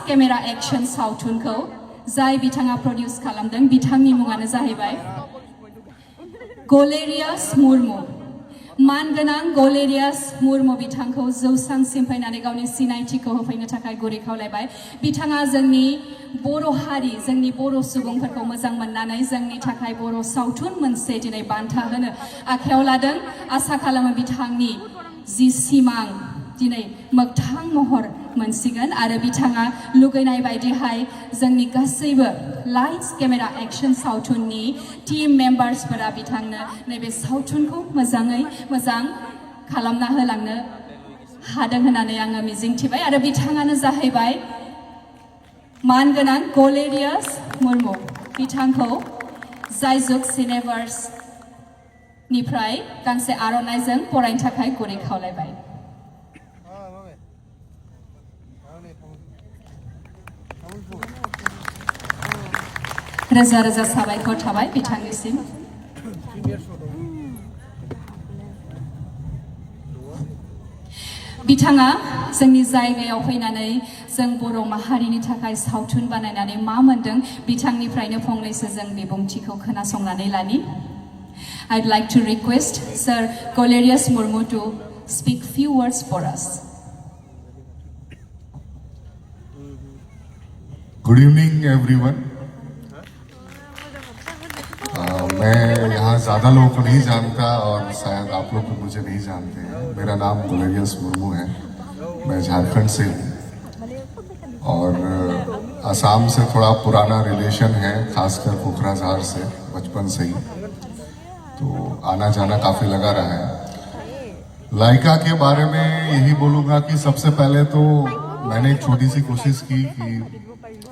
camera action सावथुनखौ जाय बिथाङा प्रोड्यूस खालामदों बिथांनि मुङानो जाहैबाय गलेरियास मुर्मु मानगोनां गलेरियास मुर्मु बिथांखौ जौसांसिम फैनानै गावनि सिनायथिखौ होफैनो थाखाय गुरै खावलायबाय बिथाङा जोंनि बर' हारि जोंनि बर' सुबुंफोरखौ मोजां मोननानै जोंनि थाखाय बर' सावथुन मोनसे दिनै बान्था होनो आखायाव लादों आसा खालामो बिथांनि जि सिमां दिनै मोगथां महर मोनसिगोन आरो बिथाङा लुगैनाय बायदिहाय जोंनि गासैबो लाइट्स केमेरा एक्शन सावथुननि टीम मेम्बार्सफोरा बिथांनो नैबे सावथुनखौ मोजाङै मोजां खालामना होलांनो हादों होननानै आङो मिजिंथिबाय आरो बिथाङानो जाहैबाय मानगोनां गलेरियास मुर्मु बिथांखौ जायजुग सिनेभार्स निफ्राय गांसे आर'नाइजों बरायनो थाखाय गुरै खावलायबाय रोजा रोजा साबायखर थाबाय बिथांनिसिम बिथाङा जोंनि जायगायाव फैनानै जों बर' माहारिनि थाखाय सावथुन बानायनानै मा मोनदों बिथांनिफ्रायनो फंनैसो जों बिबुंथिखौ खोनासंनानै लानि I'd like to request Sir Golerius Murmu to speak few words for us. Good evening everyone. मैं यहाँ ज़्यादा लोगों को नहीं जानता और शायद आप लोग भी मुझे नहीं जानते हैं मेरा नाम गोलेरियस मुर्मू है मैं झारखंड से हूँ और असम से थोड़ा पुराना रिलेशन है खासकर कोकराझार से बचपन से ही तो आना जाना काफ़ी लगा रहा है लाइका के बारे में यही बोलूँगा कि सबसे पहले तो मैंने एक छोटी सी कोशिश की कि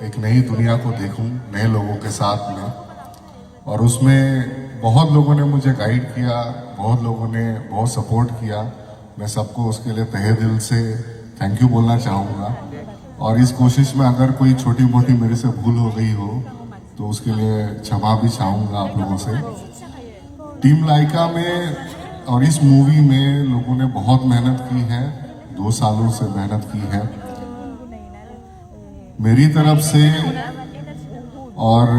एक नई दुनिया को देखूं नए लोगों के साथ में और उसमें बहुत लोगों ने मुझे गाइड किया बहुत लोगों ने बहुत सपोर्ट किया मैं सबको उसके लिए तहे दिल से थैंक यू बोलना चाहूँगा और इस कोशिश में अगर कोई छोटी मोटी मेरे से भूल हो गई हो तो उसके लिए क्षमा भी चाहूँगा आप लोगों से टीम लाइका में और इस मूवी में लोगों ने बहुत मेहनत की है 2 सालों से मेहनत की है मेरी तरफ से और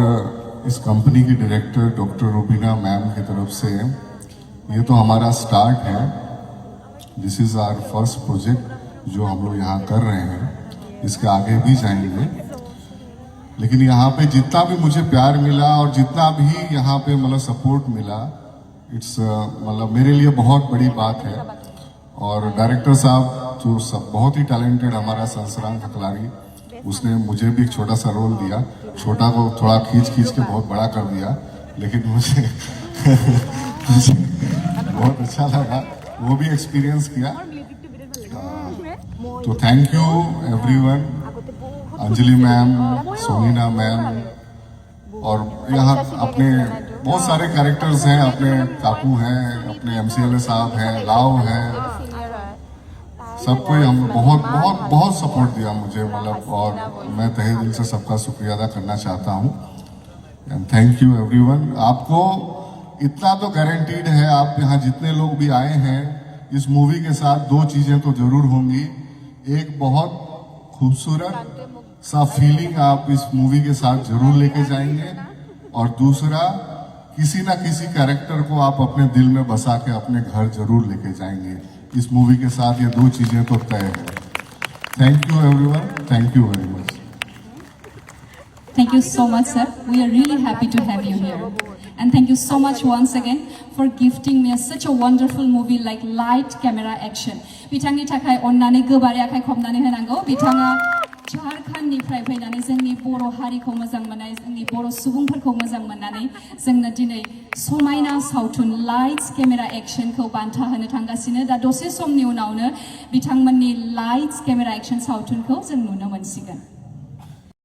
इस कंपनी की डायरेक्टर डॉक्टर रुबीना मैम की तरफ से ये तो हमारा स्टार्ट है this is our first project जो हम लोग यहाँ कर रहे हैं इसके आगे भी जाएंगे लेकिन यहाँ पे जितना भी मुझे प्यार मिला और जितना भी यहाँ पे मतलब सपोर्ट मिला इट्स मतलब मेरे लिए बहुत बड़ी बात है और डायरेक्टर साहब जो सब बहुत ही टैलेंटेड हमारा संसरांग खकलारी उसने मुझे भी एक छोटा सा रोल दिया छोटा को थोड़ा खींच के बहुत बड़ा कर दिया लेकिन मुझे बहुत अच्छा लगा वो भी एक्सपीरियंस किया तो thank you everyone Anjali ma'am Sonina ma'am और यहाँ अपने बहुत सारे कैरेक्टर्स हैं अपने काकू हैं अपने MCLA साहब हैं लाव हैं सबको हम बहुत सपोर्ट दिया मुझे मतलब और मैं तहे दिल से सबका शुक्रिया अदा करना चाहता हूँ एंड थैंक यू एवरीवन आपको इतना तो गारंटीड है आप यहाँ जितने लोग भी आए हैं इस मूवी के साथ 2 चीज़ें तो जरूर होंगी एक बहुत खूबसूरत सा फीलिंग आप इस मूवी के साथ जरूर लेके जाएंगे और दूसरा किसी ना किसी कैरेक्टर को आप अपने दिल में बसा के अपने घर जरूर लेके जाएंगे इस मूवी के साथ ये 2 चीजें तो तय है thank you everyone thank you very much Thank you so much, sir. We are really happy to have you here. And thank you so much once again for gifting me such a wonderful movie like Light Camera Action. बिथांनि थाखाय अन्नानै गोबारै आखाइ खबनानै होनांगौ बिथाङा झारखंडनिफ्राय फैनानै जोंनि बर' हारिखौ मोजां मोननाय जोंनि बर' सुबुंफोरखौ मोजां मोननानै जोंनो दिनै समायना सावथुन लाइट्स केमेरा एक्शनखौ बान्था होनो थांगासिनो दा दसे समनि उनावनो बिथांमोननि लाइट्स केमेरा एक्शन सावथुनखौ जों नुनो मोनसिगोन